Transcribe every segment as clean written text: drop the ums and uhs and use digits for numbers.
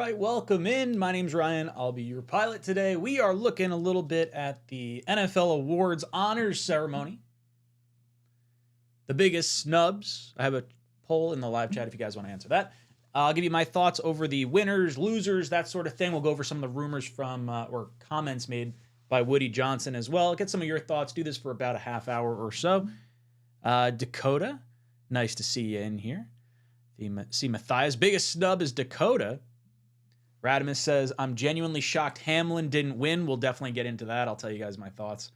right, welcome in. My name's Ryan. I'll be your pilot today. We are looking a little bit at the NFL Awards Honors Ceremony. The biggest snubs. I have a poll in the live chat if you guys want to answer that. I'll give you my thoughts over the winners, losers, that sort of thing. We'll go over some of the rumors from or comments made by Woody Johnson as well. Get some of your thoughts. Do this for about a half hour or so. Dakota, nice to see you in here. See Matthias. Biggest snub is Dakota. Radimus says, I'm genuinely shocked Hamlin didn't win. We'll definitely get into that. I'll tell you guys my thoughts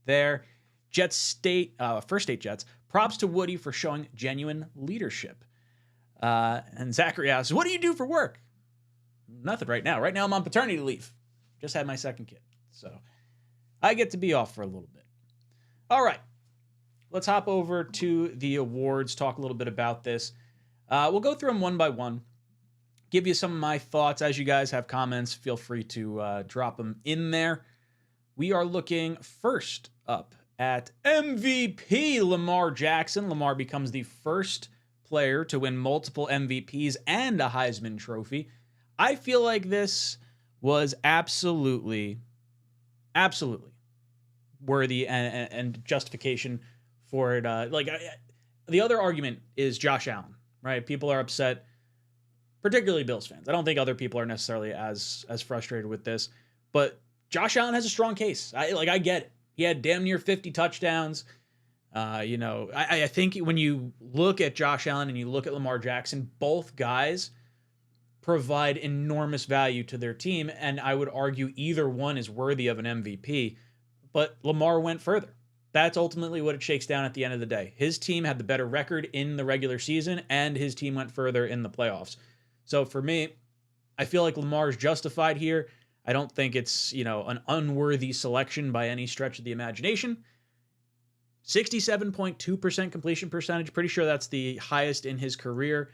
there. Jets State, First State Jets. Props to Woody for showing genuine leadership. And Zachary asks, what do you do for work? Nothing right now. Right now I'm on paternity leave. Just had my second kid. So I get to be off for a little bit. All right. Let's hop over to the awards, talk a little bit about this. We'll go through them one by one. Give you some of my thoughts. As you guys have comments, feel free to drop them in there. We are looking first up at MVP Lamar Jackson. Lamar becomes the first player to win multiple MVPs and a Heisman Trophy. I feel like this was absolutely worthy and justification for it. The other argument is Josh Allen, right? People are upset, particularly Bills fans. I don't think other people are necessarily as frustrated with this, but Josh Allen has a strong case. I get it. He had damn near 50 touchdowns. I think when you look at Josh Allen and you look at Lamar Jackson, both guys provide enormous value to their team, and I would argue either one is worthy of an MVP, but Lamar went further. That's ultimately what it shakes down at the end of the day. His team had the better record in the regular season, and his team went further in the playoffs. So for me, I feel like Lamar's justified here. I don't think it's, an unworthy selection by any stretch of the imagination. 67.2% completion percentage. Pretty sure that's the highest in his career.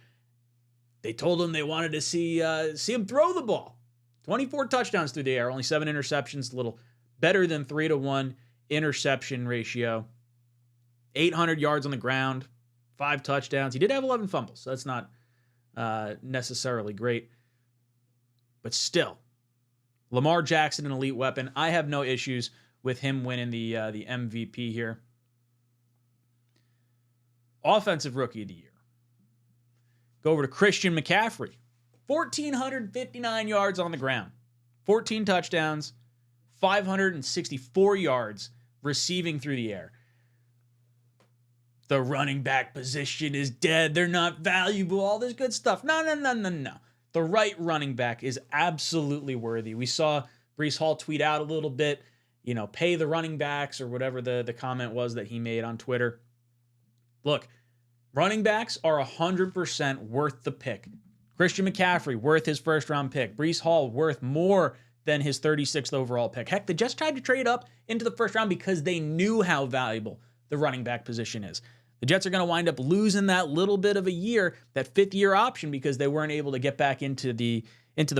They told him they wanted to see him throw the ball. 24 touchdowns through the air, only 7 interceptions, a little better than 3-to-1 interception ratio. 800 yards on the ground, 5 touchdowns. He did have 11 fumbles, so that's not necessarily great. But still, Lamar Jackson, an elite weapon. I have no issues with him winning the MVP here. Offensive Rookie of the Year. Go over to Christian McCaffrey. 1,459 yards on the ground. 14 touchdowns. 564 yards receiving through the air. The running back position is dead. They're not valuable. All this good stuff. No. The right running back is absolutely worthy. We saw Breece Hall tweet out a little bit, pay the running backs or whatever the comment was that he made on Twitter. Look, running backs are 100% worth the pick. Christian McCaffrey, worth his first-round pick. Breece Hall, worth more than his 36th overall pick. Heck, they just tried to trade up into the first round because they knew how valuable the running back position is. The Jets are going to wind up losing that little bit of a year, that fifth-year option, because they weren't able to get back into the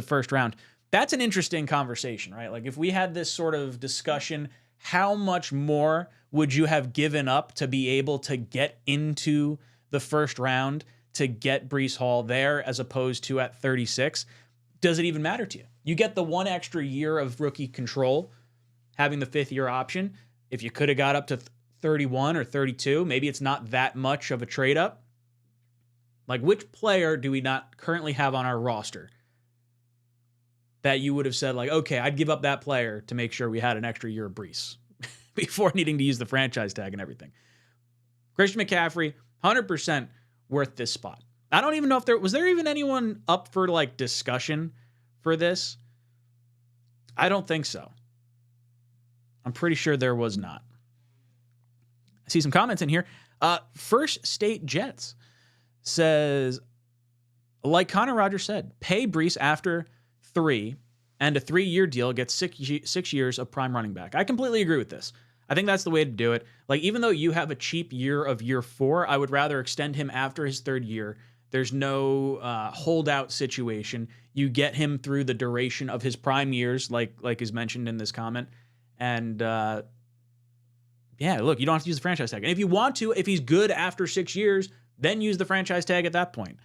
first round. That's an interesting conversation, right? Like, if we had this sort of discussion, how much more would you have given up to be able to get into the first round to get Breece Hall there as opposed to at 36? Does it even matter to you? You get the 1 extra year of rookie control, having the 5th-year option. If you could have got up to 31 or 32, maybe it's not that much of a trade-up. Like, which player do we not currently have on our roster that you would have said, like, okay, I'd give up that player to make sure we had an extra year of Breece before needing to use the franchise tag and everything? Christian McCaffrey, 100% worth this spot. I don't even know if was there even anyone up for discussion for this? I don't think so. I'm pretty sure there was not. I see some comments in here. First State Jets says, like Connor Rogers said, pay Breece after 3 and a 3-year deal gets 6 years of prime running back. I completely agree with this. I think that's the way to do it. Like, even though you have a cheap year of year 4, I would rather extend him after his 3rd year. There's no holdout situation. You get him through the duration of his prime years, like is mentioned in this comment. And look, you don't have to use the franchise tag. And if you want to, if he's good after 6 years, then use the franchise tag at that point.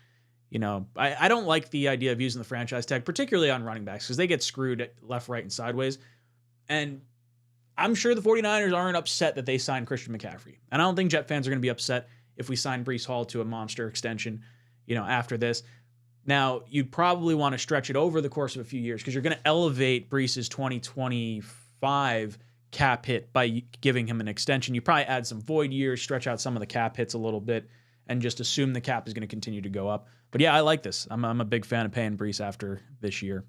I don't like the idea of using the franchise tag, particularly on running backs, because they get screwed left, right, and sideways. And I'm sure the 49ers aren't upset that they signed Christian McCaffrey. And I don't think Jet fans are going to be upset if we sign Breece Hall to a monster extension, after this. Now, you'd probably want to stretch it over the course of a few years because you're going to elevate Breece's 2025 cap hit by giving him an extension. You probably add some void years, stretch out some of the cap hits a little bit, and just assume the cap is going to continue to go up. But yeah, I like this. I'm a big fan of paying Breece after this year.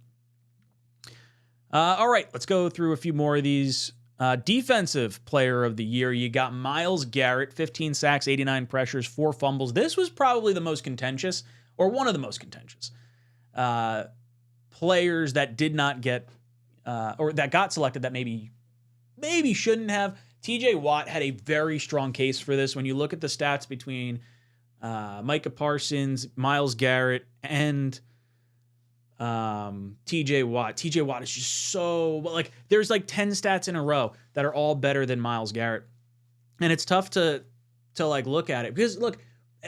All right, let's go through a few more of these. Defensive player of the year, you got Myles Garrett, 15 sacks, 89 pressures, 4 fumbles. This was probably the most contentious, or one of the most contentious players that did not get, or that got selected that maybe shouldn't have. TJ Watt had a very strong case for this. When you look at the stats between Micah Parsons, Myles Garrett, and TJ Watt is just so, there's 10 stats in a row that are all better than Myles Garrett. And it's tough to look at it because look,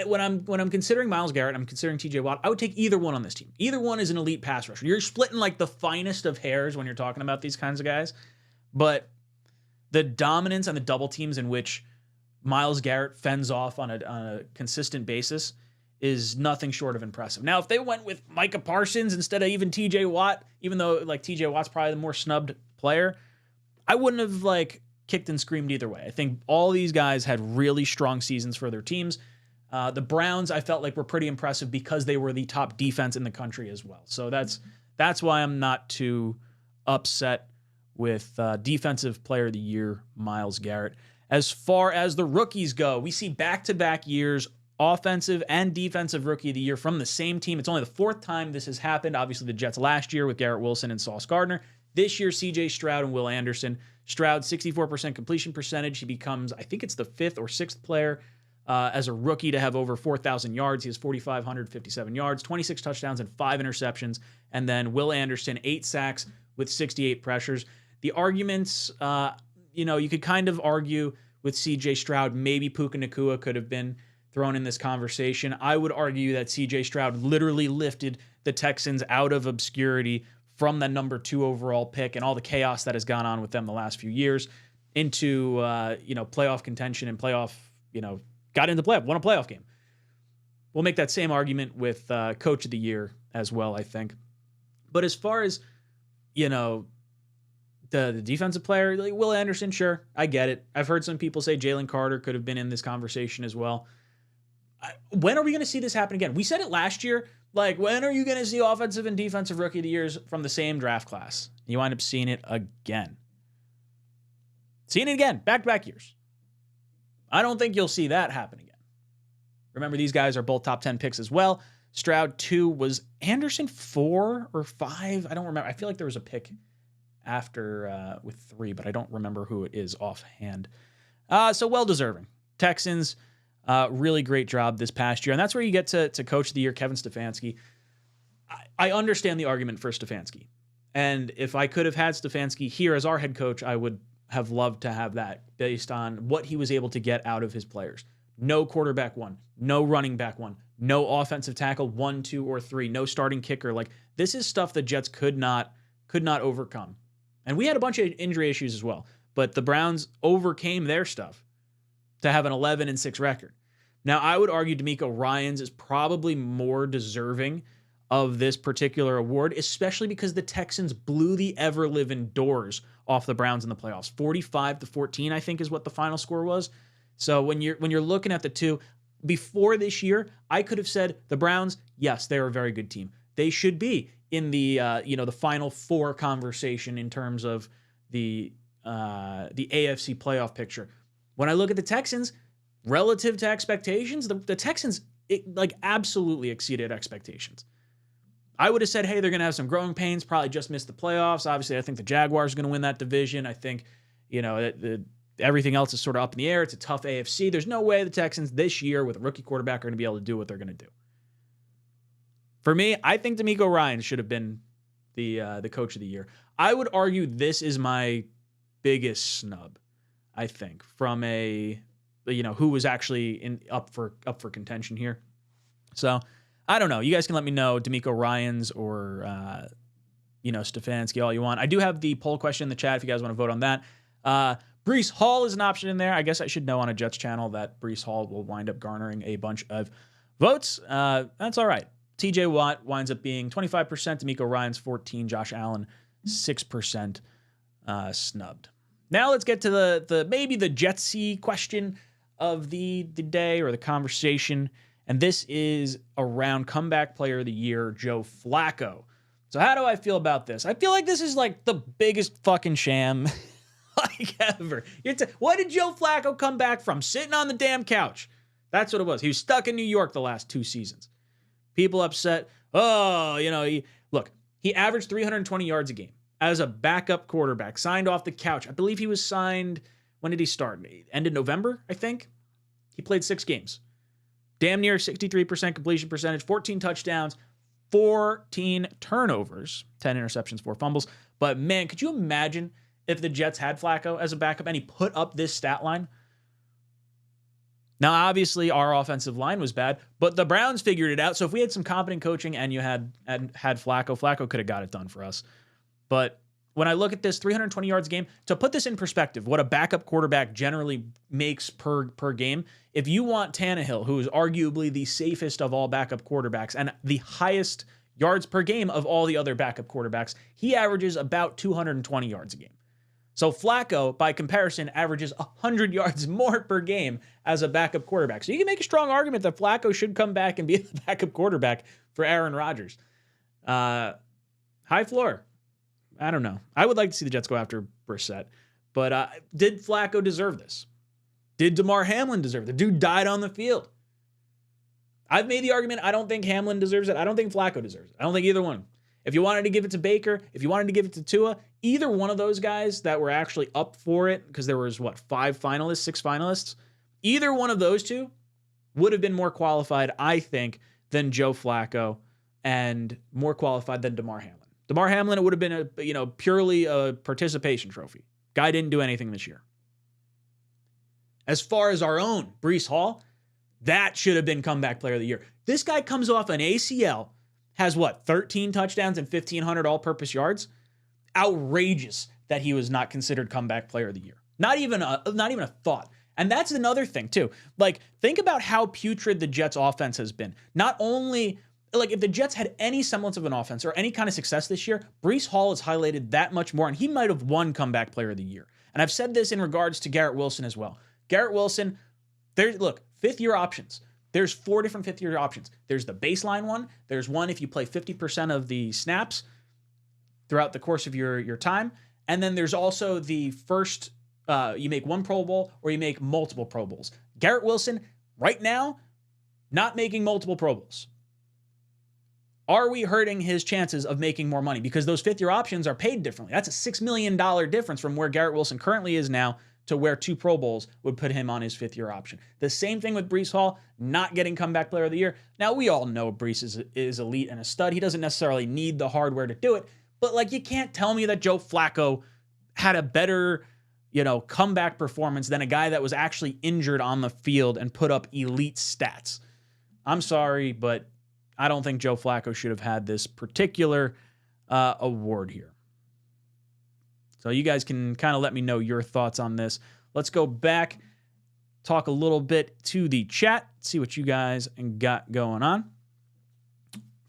when I'm considering Myles Garrett, I'm considering TJ Watt, I would take either one on this team. Either one is an elite pass rusher. You're splitting the finest of hairs when you're talking about these kinds of guys. But the dominance and the double teams in which Myles Garrett fends off on a consistent basis is nothing short of impressive. Now, if they went with Micah Parsons instead of even TJ Watt, even though TJ Watt's probably the more snubbed player, I wouldn't have kicked and screamed either way. I think all these guys had really strong seasons for their teams. The Browns, I felt were pretty impressive because they were the top defense in the country as well. So that's why I'm not too upset with Defensive Player of the Year, Myles Garrett. As far as the rookies go, we see back-to-back years, Offensive and Defensive Rookie of the Year from the same team. It's only the 4th time this has happened. Obviously, the Jets last year with Garrett Wilson and Sauce Gardner. This year, C.J. Stroud and Will Anderson. Stroud, 64% completion percentage. He becomes, I think it's the 5th or 6th player as a rookie to have over 4,000 yards. He has 4,557 yards, 26 touchdowns, and 5 interceptions. And then Will Anderson, 8 sacks with 68 pressures. The arguments, you could kind of argue with C.J. Stroud, maybe Puka Nacua could have been thrown in this conversation. I would argue that C.J. Stroud literally lifted the Texans out of obscurity from the number 2 overall pick and all the chaos that has gone on with them the last few years into, playoff contention and got into playoff, won a playoff game. We'll make that same argument with Coach of the Year as well, I think. But as far as, the defensive player, Will Anderson, sure, I get it. I've heard some people say Jalen Carter could have been in this conversation as well. When are we going to see this happen again? We said it last year. When are you going to see Offensive and Defensive Rookie of the Years from the same draft class? You wind up seeing it again. Back-to-back years. I don't think you'll see that happen again. Remember, these guys are both top 10 picks as well. Stroud 2, was Anderson 4 or 5? I don't remember. I feel like there was a pick after with 3, but I don't remember who it is offhand. So well-deserving. Texans, really great job this past year. And that's where you get to Coach of the Year, Kevin Stefanski. I understand the argument for Stefanski. And if I could have had Stefanski here as our head coach, I would have loved to have that based on what he was able to get out of his players. No quarterback 1, no running back 1, no offensive tackle 1, 2, or 3, no starting kicker. This is stuff the Jets could not overcome. And we had a bunch of injury issues as well, but the Browns overcame their stuff to have an 11-6 record. Now, I would argue D'Amico Ryans is probably more deserving of this particular award, especially because the Texans blew the ever-living doors off the Browns in the playoffs. 45-14, I think, is what the final score was. So when you're looking at the two, before this year, I could have said the Browns, yes, they're a very good team. They should be in the the Final Four conversation in terms of the AFC playoff picture. When I look at the Texans, relative to expectations, the Texans absolutely exceeded expectations. I would have said, hey, they're going to have some growing pains, probably just missed the playoffs. Obviously, I think the Jaguars are going to win that division. I think, everything else is sort of up in the air. It's a tough AFC. There's no way the Texans this year with a rookie quarterback are going to be able to do what they're going to do. For me, I think D'Amico Ryans should have been the Coach of the Year. I would argue this is my biggest snub, I think, from who was actually up for contention here. So I don't know. You guys can let me know, D'Amico Ryans or, Stefanski, all you want. I do have the poll question in the chat if you guys want to vote on that. Breece Hall is an option in there. I guess I should know on a Jets channel that Breece Hall will wind up garnering a bunch of votes. That's all right. TJ Watt winds up being 25%, D'Amico Ryans 14%, Josh Allen 6% snubbed. Now let's get to the maybe the Jetsy question of the day or the conversation. And this is around comeback player of the year, Joe Flacco. So how do I feel about this? I feel like this is like the biggest fucking sham like ever. What did Joe Flacco come back from? Sitting on the damn couch. That's what it was. He was stuck in New York the last 2 seasons. People upset. Oh, he averaged 320 yards a game as a backup quarterback, signed off the couch. I believe he was signed, when did he start? End of November, I think. He played 6 games. Damn near 63% completion percentage, 14 touchdowns, 14 turnovers, 10 interceptions, 4 fumbles. But man, could you imagine if the Jets had Flacco as a backup and he put up this stat line? Now, obviously, our offensive line was bad, but the Browns figured it out. So if we had some competent coaching and you had Flacco could have got it done for us. But when I look at this 320 yards a game, to put this in perspective, what a backup quarterback generally makes per game, if you want Tannehill, who is arguably the safest of all backup quarterbacks and the highest yards per game of all the other backup quarterbacks, he averages about 220 yards a game. So Flacco, by comparison, averages 100 yards more per game as a backup quarterback. So you can make a strong argument that Flacco should come back and be the backup quarterback for Aaron Rodgers. High floor. I don't know. I would like to see the Jets go after Brissett. But did Flacco deserve this? Did Damar Hamlin deserve it? The dude died on the field. I've made the argument I don't think Hamlin deserves it. I don't think Flacco deserves it. I don't think either one. If you wanted to give it to Baker, if you wanted to give it to Tua, either one of those guys that were actually up for it, because there was, 6 finalists, either one of those two would have been more qualified, I think, than Joe Flacco and more qualified than Damar Hamlin. Damar Hamlin, it would have been purely a participation trophy. Guy didn't do anything this year. As far as our own Breece Hall, that should have been comeback player of the year. This guy comes off an ACL, has 13 touchdowns and 1,500 all-purpose yards. Outrageous that he was not considered comeback player of the year. Not even a thought. And that's another thing too. Think about how putrid the Jets offense has been. Not only if the Jets had any semblance of an offense or any kind of success this year, Breece Hall is highlighted that much more, and he might have won comeback player of the year. And I've said this in regards to Garrett Wilson as well. Garrett Wilson, fifth-year options. There's 4 different fifth-year options. There's the baseline one. There's one if you play 50% of the snaps throughout the course of your time. And then there's also the first, you make 1 Pro Bowl or you make multiple Pro Bowls. Garrett Wilson, right now, not making multiple Pro Bowls. Are we hurting his chances of making more money? Because those fifth-year options are paid differently. That's a $6 million difference from where Garrett Wilson currently is now to where 2 Pro Bowls would put him on his 5th-year option. The same thing with Breece Hall, not getting comeback player of the year. Now, we all know Breece is elite and a stud. He doesn't necessarily need the hardware to do it. But, you can't tell me that Joe Flacco had a better, comeback performance than a guy that was actually injured on the field and put up elite stats. I'm sorry, but I don't think Joe Flacco should have had this particular award here. So you guys can kind of let me know your thoughts on this. Let's go back, talk a little bit to the chat, see what you guys got going on.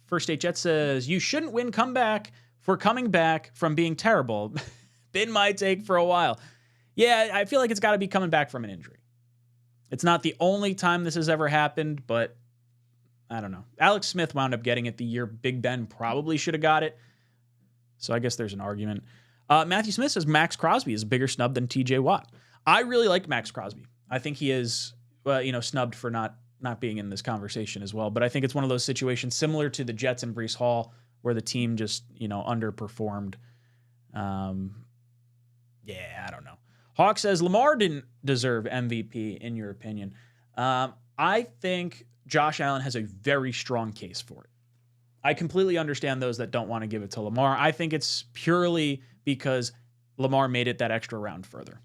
First State Jet says, you shouldn't win comeback for coming back from being terrible. Been my take for a while. Yeah, I feel like it's got to be coming back from an injury. It's not the only time this has ever happened, but I don't know. Alex Smith wound up getting it the year Big Ben probably should have got it. So I guess there's an argument. Matthew Smith says Max Crosby is a bigger snub than TJ Watt. I really like Max Crosby. I think he is, snubbed for not being in this conversation as well. But I think it's one of those situations similar to the Jets and Breece Hall where the team just, underperformed. I don't know. Hawk says Lamar didn't deserve MVP in your opinion. I think Josh Allen has a very strong case for it. I completely understand those that don't want to give it to Lamar. I think it's purely because Lamar made it that extra round further.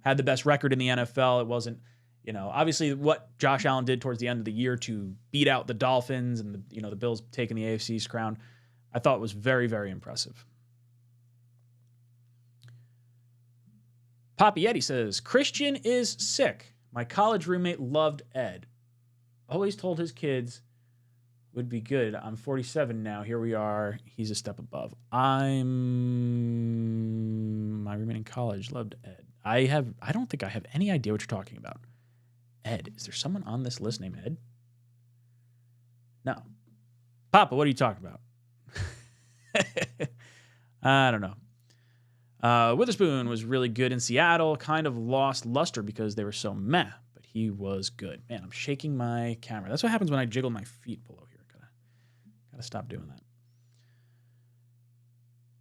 Had the best record in the NFL. It wasn't, Obviously what Josh Allen did towards the end of the year to beat out the Dolphins and the Bills taking the AFC's crown, I thought was very, very impressive. Papa Yeti says, Christian is sick. My college roommate loved Ed. Always told his kids would be good. I'm 47 now. Here we are. He's a step above. My roommate in college loved Ed. I don't think I have any idea what you're talking about. Ed. Is there someone on this list named Ed? No. Papa, what are you talking about? I don't know. Witherspoon was really good in Seattle. Kind of lost luster because they were so meh, but he was good. Man, I'm shaking my camera. That's what happens when I jiggle my feet below here. Gotta stop doing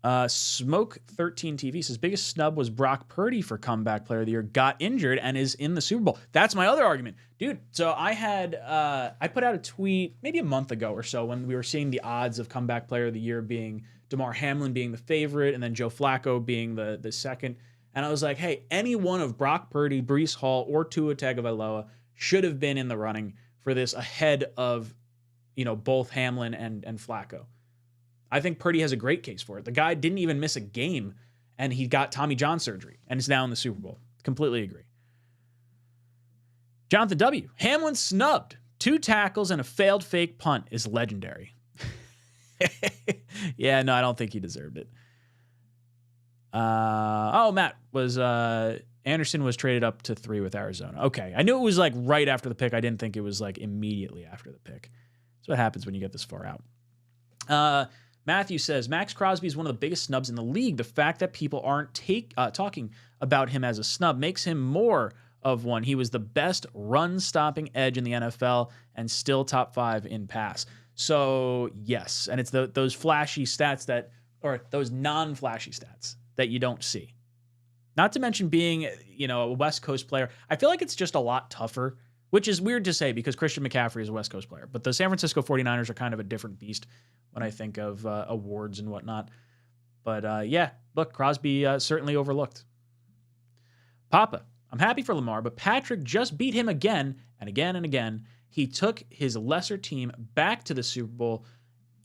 that. Smoke 13 TV says biggest snub was Brock Purdy for comeback player of the year. Got injured and is in the Super Bowl. That's my other argument, dude. So I put out a tweet maybe a month ago or so when we were seeing the odds of comeback player of the year being Damar Hamlin being the favorite and then Joe Flacco being the second. And I was like, hey, any one of Brock Purdy, Breece Hall, or Tua Tagovailoa should have been in the running for this ahead of both Hamlin and Flacco. I think Purdy has a great case for it. The guy didn't even miss a game, and he got Tommy John surgery, and is now in the Super Bowl. Completely agree. Jonathan W. Hamlin snubbed. 2 tackles and a failed fake punt is legendary. Yeah, no, I don't think he deserved it. Matt was Anderson was traded up to 3 with Arizona. Okay, I knew it was like right after the pick. I didn't think it was like immediately after the pick. That's what happens when you get this far out. Matthew says, Max Crosby is one of the biggest snubs in the league. The fact that people aren't talking about him as a snub makes him more of one. He was the best run-stopping edge in the NFL and still top 5 in pass. So, yes, and it's those flashy stats or those non-flashy stats that you don't see. Not to mention being, a West Coast player. I feel like it's just a lot tougher, which is weird to say because Christian McCaffrey is a West Coast player. But the San Francisco 49ers are kind of a different beast when I think of awards and whatnot. But, look, Crosby certainly overlooked. Papa, I'm happy for Lamar, but Patrick just beat him again and again and again. He took his lesser team back to the Super Bowl.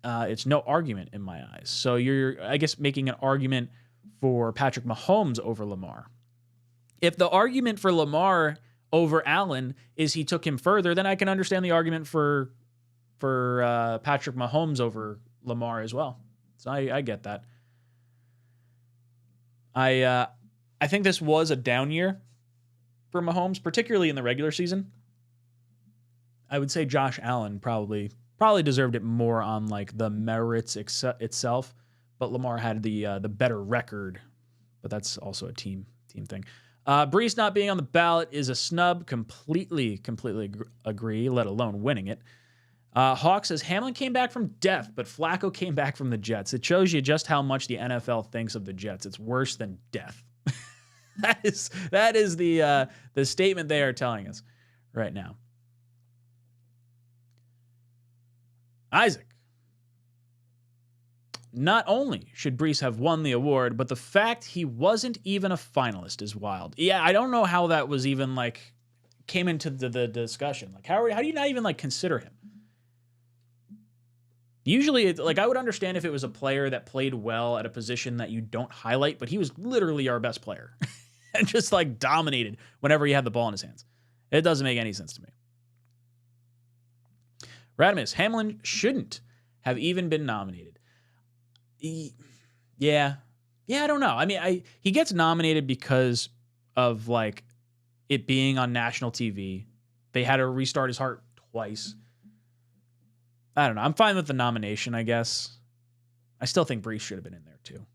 It's no argument in my eyes. So you're, I guess, making an argument for Patrick Mahomes over Lamar. If the argument for Lamar over Allen is he took him further, then I can understand the argument for Patrick Mahomes over Lamar as well. So I get that. I think this was a down year for Mahomes, particularly in the regular season. I would say Josh Allen probably deserved it more on like the merits itself, but Lamar had the better record. But that's also a team thing. Breece not being on the ballot is a snub. Completely agree, let alone winning it. Hawk says Hamlin came back from death, but Flacco came back from the Jets. It shows you just how much the NFL thinks of the Jets. It's worse than death. That is the statement they are telling us right now. Isaac. Not only should Breece have won the award, but the fact he wasn't even a finalist is wild. Yeah, I don't know how that was even came into the discussion. Like, how do you not even consider him? Usually, I would understand if it was a player that played well at a position that you don't highlight, but he was literally our best player and just dominated whenever he had the ball in his hands. It doesn't make any sense to me. Radimus, Hamlin shouldn't have even been nominated. Yeah, I don't know. I mean, he gets nominated because of it being on national TV. They had to restart his heart twice. I don't know. I'm fine with the nomination, I guess. I still think Breece should have been in there too.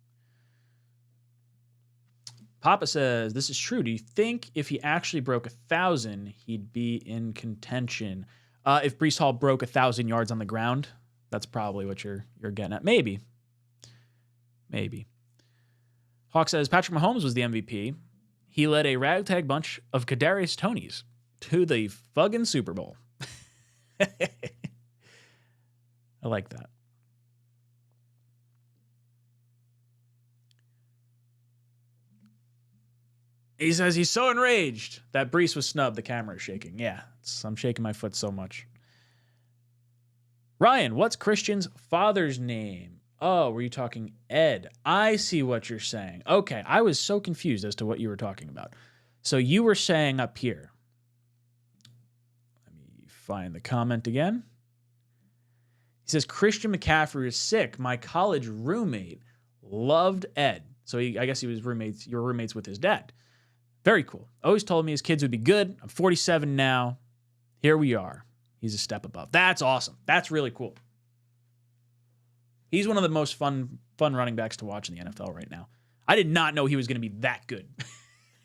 Papa says, this is true. Do you think if he actually broke 1,000, he'd be in contention? If Breece Hall broke 1,000 yards on the ground, that's probably what you're getting at. Maybe. Hawk says, Patrick Mahomes was the MVP. He led a ragtag bunch of Kadarius Tonys to the fucking Super Bowl. I like that. He says he's so enraged that Brees was snubbed. The camera is shaking. Yeah, I'm shaking my foot so much. Ryan, what's Christian's father's name? Oh, were you talking Ed? I see what you're saying. Okay, I was so confused as to what you were talking about. So you were saying up here. Let me find the comment again. He says, Christian McCaffrey is sick. My college roommate loved Ed. So I guess he was roommates. You were roommates with his dad. Very cool. Always told me his kids would be good. I'm 47 now. Here we are. He's a step above. That's awesome. That's really cool. He's one of the most fun running backs to watch in the NFL right now. I did not know he was going to be that good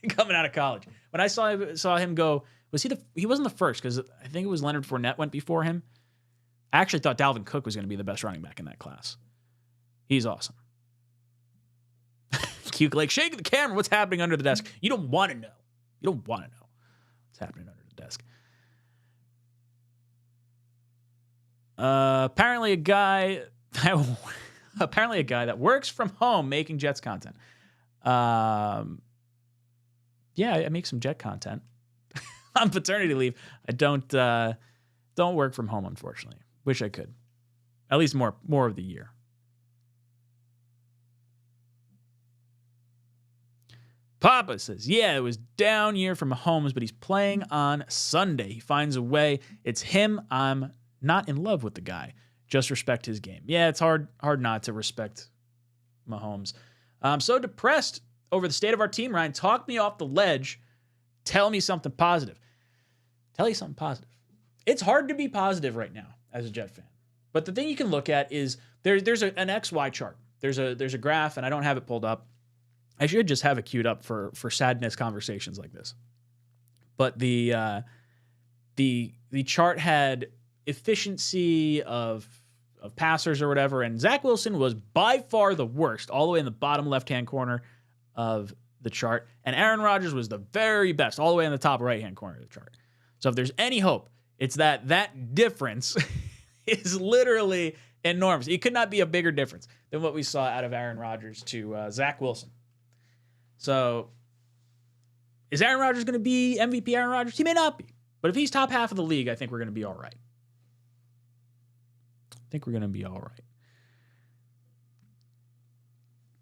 coming out of college. When I saw him go, he wasn't the first because I think it was Leonard Fournette went before him. I actually thought Dalvin Cook was going to be the best running back in that class. He's awesome. Cute, like shaking the camera. What's happening under the desk? You don't want to know. You don't want to know what's happening under the desk. Apparently a guy that works from home making Jets content. Yeah, I make some Jet content. On paternity leave. I don't work from home, unfortunately. Wish I could. At least more of the year. Papa says, yeah, it was down year from Mahomes, but he's playing on Sunday. He finds a way. It's him. I'm not in love with the guy. Just respect his game. Yeah, it's hard not to respect Mahomes. I'm so depressed over the state of our team, Ryan. Talk me off the ledge. Tell me something positive. Tell you something positive. It's hard to be positive right now as a Jet fan. But the thing you can look at is there's an XY chart. There's a graph, and I don't have it pulled up. I should just have it queued up for sadness conversations like this. But the chart had efficiency of passers or whatever, and Zach Wilson was by far the worst, all the way in the bottom left-hand corner of the chart, and Aaron Rodgers was the very best, all the way in the top right-hand corner of the chart. So if there's any hope, it's that difference is literally enormous. It could not be a bigger difference than what we saw out of Aaron Rodgers to Zach Wilson. So is Aaron Rodgers going to be MVP Aaron Rodgers? He may not be. But if he's top half of the league, I think we're going to be all right.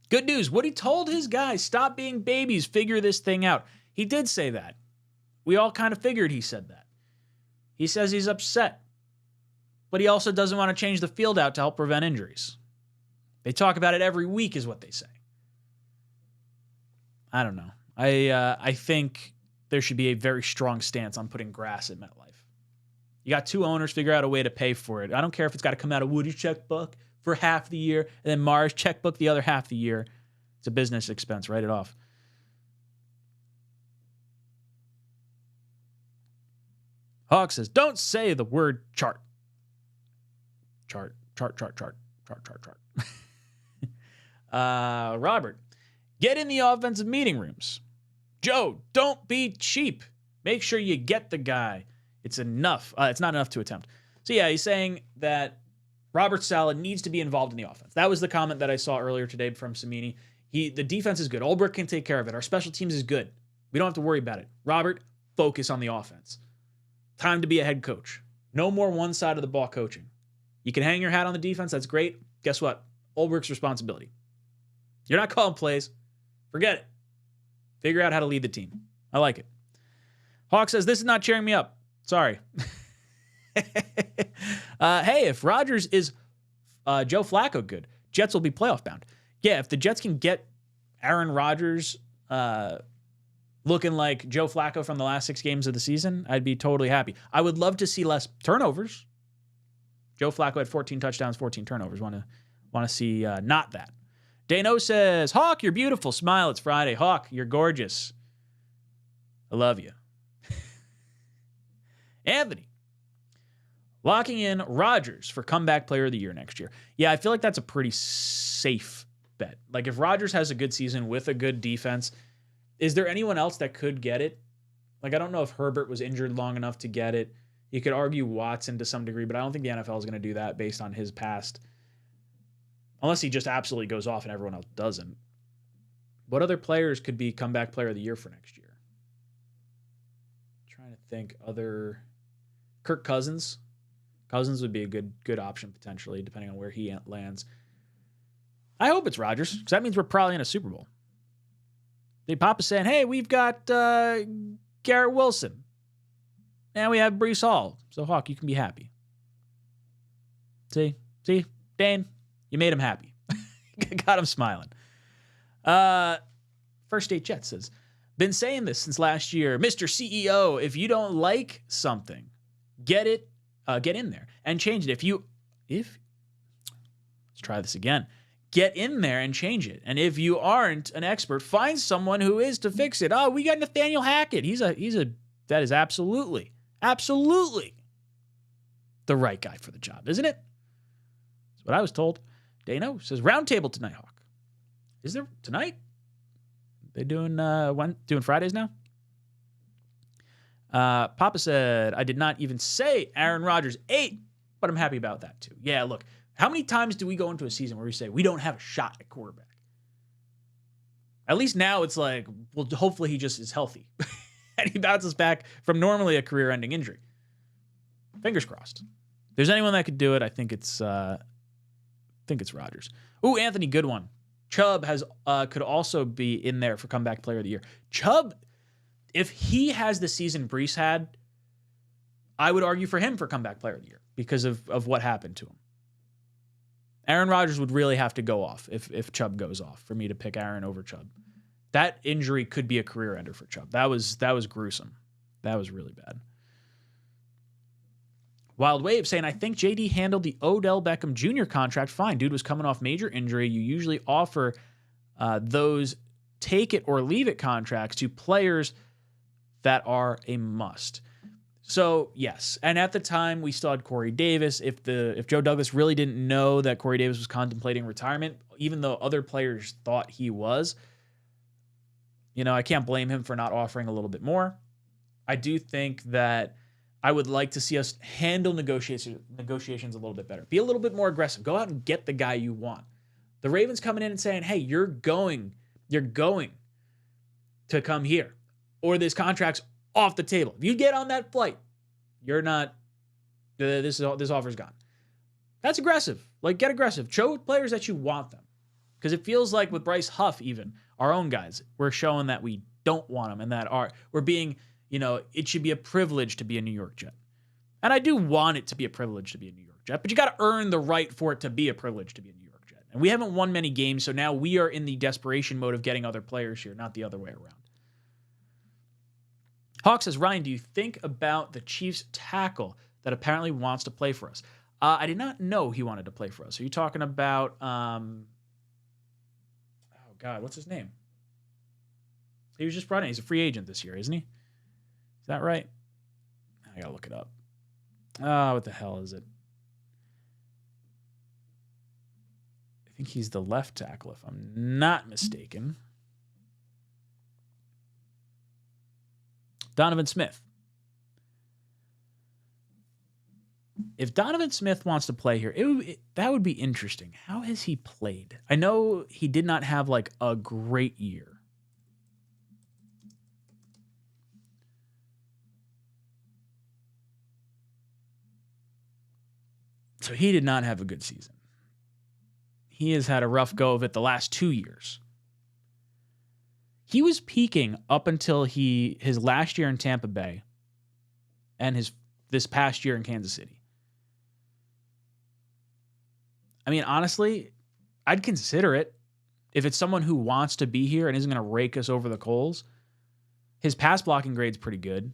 Good news. Woody told his guys, stop being babies, figure this thing out. He did say that. We all kind of figured he said that. He says he's upset. But he also doesn't want to change the field out to help prevent injuries. They talk about it every week is what they say. I don't know. I think there should be a very strong stance on putting grass at MetLife. You got two owners, figure out a way to pay for it. I don't care if it's got to come out of Woody's checkbook for half the year and then Mars' checkbook the other half the year. It's a business expense. Write it off. Hawk says, don't say the word chart. Chart. Robert, get in the offensive meeting rooms. Joe, don't be cheap. Make sure you get the guy. It's enough. It's not enough to attempt. So yeah, he's saying that Robert Saleh needs to be involved in the offense. That was the comment that I saw earlier today from Samini. The defense is good. Ulbrich can take care of it. Our special teams is good. We don't have to worry about it. Robert, focus on the offense. Time to be a head coach. No more one side of the ball coaching. You can hang your hat on the defense. That's great. Guess what? Ulbrich's responsibility. You're not calling plays. Forget it. Figure out how to lead the team. I like it. Hawk says, this is not cheering me up. Sorry. Hey, if Rodgers is Joe Flacco good, Jets will be playoff bound. Yeah, if the Jets can get Aaron Rodgers looking like Joe Flacco from the last 6 games of the season, I'd be totally happy. I would love to see less turnovers. Joe Flacco had 14 touchdowns, 14 turnovers. Want to see not that. Dano says, Hawk, you're beautiful. Smile, it's Friday. Hawk, you're gorgeous. I love you. Anthony, locking in Rodgers for comeback player of the year next year. Yeah, I feel like that's a pretty safe bet. Like if Rodgers has a good season with a good defense, is there anyone else that could get it? Like I don't know if Herbert was injured long enough to get it. You could argue Watson to some degree, but I don't think the NFL is going to do that based on his past. Unless he just absolutely goes off and everyone else doesn't. What other players could be comeback player of the year for next year? trying to think other. Kirk Cousins. Cousins would be a good option potentially, depending on where he lands. I hope it's Rodgers, because that means we're probably in a Super Bowl. Big Papa's saying, hey, we've got Garrett Wilson. And we have Breece Hall. So, Hawk, you can be happy. See, Dane, you made him happy. Got him smiling. First State Jet says, been saying this since last year. Mr. CEO, if you don't like something, get in there and change it. Let's try this again. Get in there and change it. And if you aren't an expert, find someone who is to fix it. Oh, we got Nathaniel Hackett. That is absolutely the right guy for the job, isn't it? That's what I was told. Dano says roundtable tonight, Hawk. Is there tonight? They doing Fridays now? Papa said, I did not even say Aaron Rodgers 8, but I'm happy about that too. Yeah, look, how many times do we go into a season where we say we don't have a shot at quarterback? At least now it's like, well, hopefully he just is healthy and he bounces back from normally a career-ending injury. Fingers crossed. If there's anyone that could do it, I think it's Rodgers. Ooh, Anthony, good one. Chubb could also be in there for comeback player of the year. Chubb, if he has the season Breece had, I would argue for him for comeback player of the year because of what happened to him. Aaron Rodgers would really have to go off if Chubb goes off for me to pick Aaron over Chubb. That injury could be a career ender for Chubb. That was gruesome. That was really bad. Wild Wave saying, I think JD handled the Odell Beckham Jr. contract fine. Dude was coming off major injury. You usually offer those take it or leave it contracts to players that are a must. So, yes. And at the time, we still had Corey Davis. If Joe Douglas really didn't know that Corey Davis was contemplating retirement, even though other players thought he was, I can't blame him for not offering a little bit more. I do think that I would like to see us handle negotiations a little bit better. Be a little bit more aggressive. Go out and get the guy you want. The Ravens coming in and saying, hey, you're going to come here, or this contract's off the table. If you get on that flight, you're not, this offer's gone. That's aggressive. Like, get aggressive. Show players that you want them. Because it feels like with Bryce Huff, even, our own guys, we're showing that we don't want them and that we're being, it should be a privilege to be a New York Jet. And I do want it to be a privilege to be a New York Jet, but you got to earn the right for it to be a privilege to be a New York Jet. And we haven't won many games, so now we are in the desperation mode of getting other players here, not the other way around. Hawk says, Ryan, do you think about the Chiefs tackle that apparently wants to play for us? I did not know he wanted to play for us. Are you talking about, oh God, what's his name? He was just brought in. He's a free agent this year, isn't he? Is that right? I gotta look it up. What the hell is it? I think he's the left tackle, if I'm not mistaken. Donovan Smith. If Donovan Smith wants to play here, that would be interesting. How has he played? I know he did not have like a great year. So he did not have a good season. He has had a rough go of it the last 2 years. He was peaking up until his last year in Tampa Bay and this past year in Kansas City. I mean, honestly, I'd consider it if it's someone who wants to be here and isn't going to rake us over the coals. His pass blocking grade's pretty good.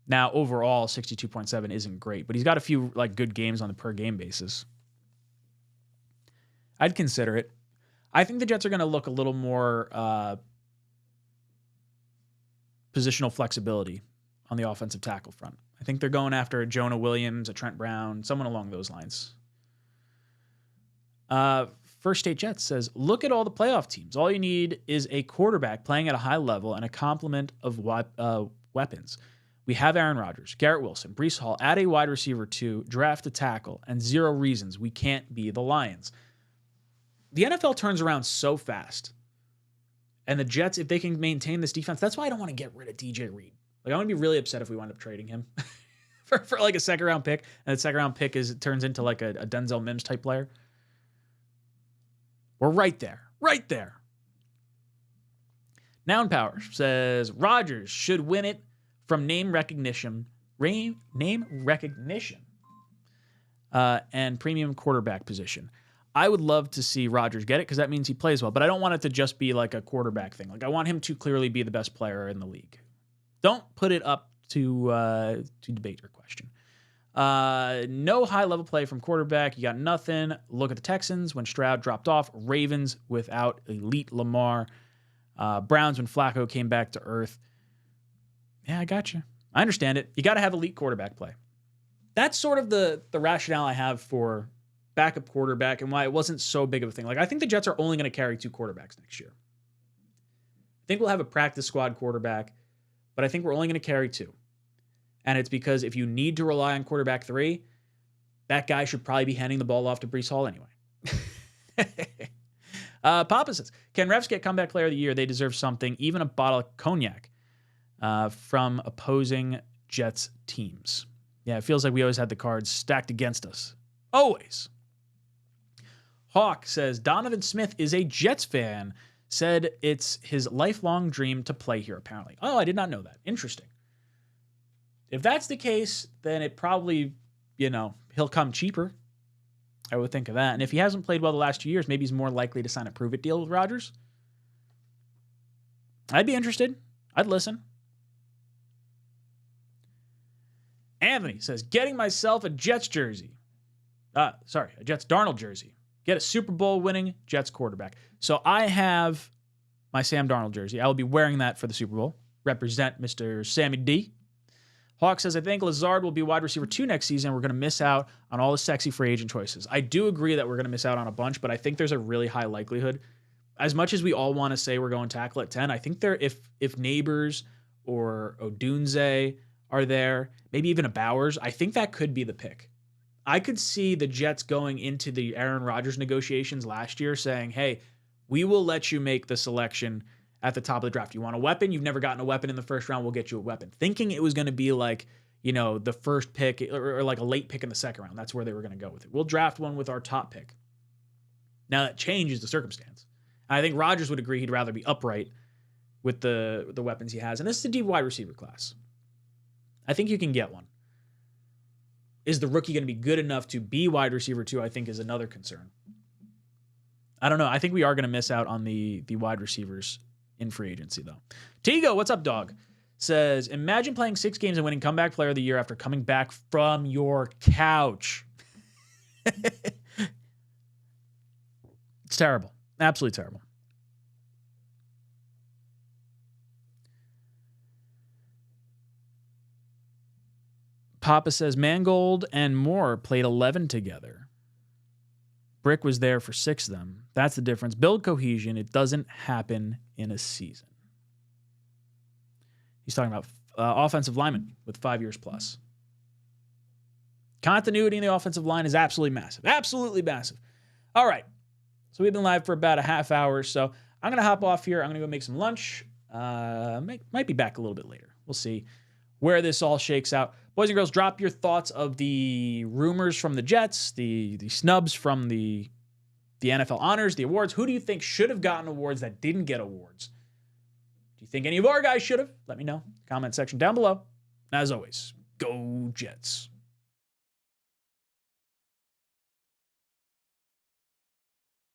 Now, overall, 62.7 isn't great, but he's got a few good games on the per game basis. I'd consider it. I think the Jets are going to look a little more positional flexibility on the offensive tackle front. I think they're going after a Jonah Williams, a Trent Brown, someone along those lines. First State Jets says, look at all the playoff teams. All you need is a quarterback playing at a high level and a complement of weapons. We have Aaron Rodgers, Garrett Wilson, Breece Hall, add a wide receiver 2, draft a tackle, and 0 reasons we can't be the Lions. The NFL turns around so fast. And the Jets, if they can maintain this defense, that's why I don't want to get rid of DJ Reed. Like, I want to be really upset if we wind up trading him for like a second round pick, and the second round pick turns into like a Denzel Mims type player. We're right there. Right there. Noun Power says Rodgers should win it from name recognition. And premium quarterback position. I would love to see Rodgers get it because that means he plays well, but I don't want it to just be like a quarterback thing. Like, I want him to clearly be the best player in the league. Don't put it up to debate or question. No high-level play from quarterback. You got nothing. Look at the Texans when Stroud dropped off. Ravens without elite Lamar. Browns when Flacco came back to earth. Yeah, I got you. I understand it. You got to have elite quarterback play. That's sort of the rationale I have for backup quarterback and why it wasn't so big of a thing. Like, I think the Jets are only going to carry 2 quarterbacks next year. I think we'll have a practice squad quarterback, but I think we're only going to carry 2. And it's because if you need to rely on quarterback 3, that guy should probably be handing the ball off to Breece Hall anyway. Papa says, can refs get comeback player of the year? They deserve something, even a bottle of cognac from opposing Jets teams. Yeah, it feels like we always had the cards stacked against us. Always. Hawk says, Donovan Smith is a Jets fan. Said it's his lifelong dream to play here, apparently. Oh, I did not know that. Interesting. If that's the case, then it probably, he'll come cheaper. I would think of that. And if he hasn't played well the last 2 years, maybe he's more likely to sign a prove-it deal with Rodgers. I'd be interested. I'd listen. Anthony says, getting myself a Jets jersey. A Jets Darnold jersey. Get a Super Bowl winning Jets quarterback. So I have my Sam Darnold jersey. I will be wearing that for the Super Bowl. Represent Mr. Sammy D. Hawk says, I think Lazard will be wide receiver 2 next season. We're going to miss out on all the sexy free agent choices. I do agree that we're going to miss out on a bunch, but I think there's a really high likelihood. As much as we all want to say we're going tackle at 10, I think if Neighbors or Odunze are there, maybe even a Bowers, I think that could be the pick. I could see the Jets going into the Aaron Rodgers negotiations last year saying, hey, we will let you make the selection at the top of the draft. You want a weapon? You've never gotten a weapon in the first round. We'll get you a weapon. Thinking it was going to be like, the first pick or like a late pick in the second round. That's where they were going to go with it. We'll draft one with our top pick. Now that changes the circumstance. I think Rodgers would agree he'd rather be upright with the weapons he has. And this is a deep wide receiver class. I think you can get one. Is the rookie going to be good enough to be wide receiver 2, I think is another concern. I don't know. I think we are going to miss out on the wide receivers in free agency, though. Tigo, what's up, dog? Says, imagine playing 6 games and winning comeback player of the year after coming back from your couch. It's terrible. Absolutely terrible. Papa says, Mangold and Moore played 11 together. Brick was there for 6 of them. That's the difference. Build cohesion. It doesn't happen in a season. He's talking about offensive linemen with 5 years plus. Continuity in the offensive line is absolutely massive. Absolutely massive. All right. So we've been live for about a half hour. So I'm going to hop off here. I'm going to go make some lunch. Might be back a little bit later. We'll see where this all shakes out. Boys and girls, drop your thoughts of the rumors from the Jets, the snubs from the NFL honors, the awards. Who do you think should have gotten awards that didn't get awards? Do you think any of our guys should have? Let me know. Comment section down below. And as always, go Jets.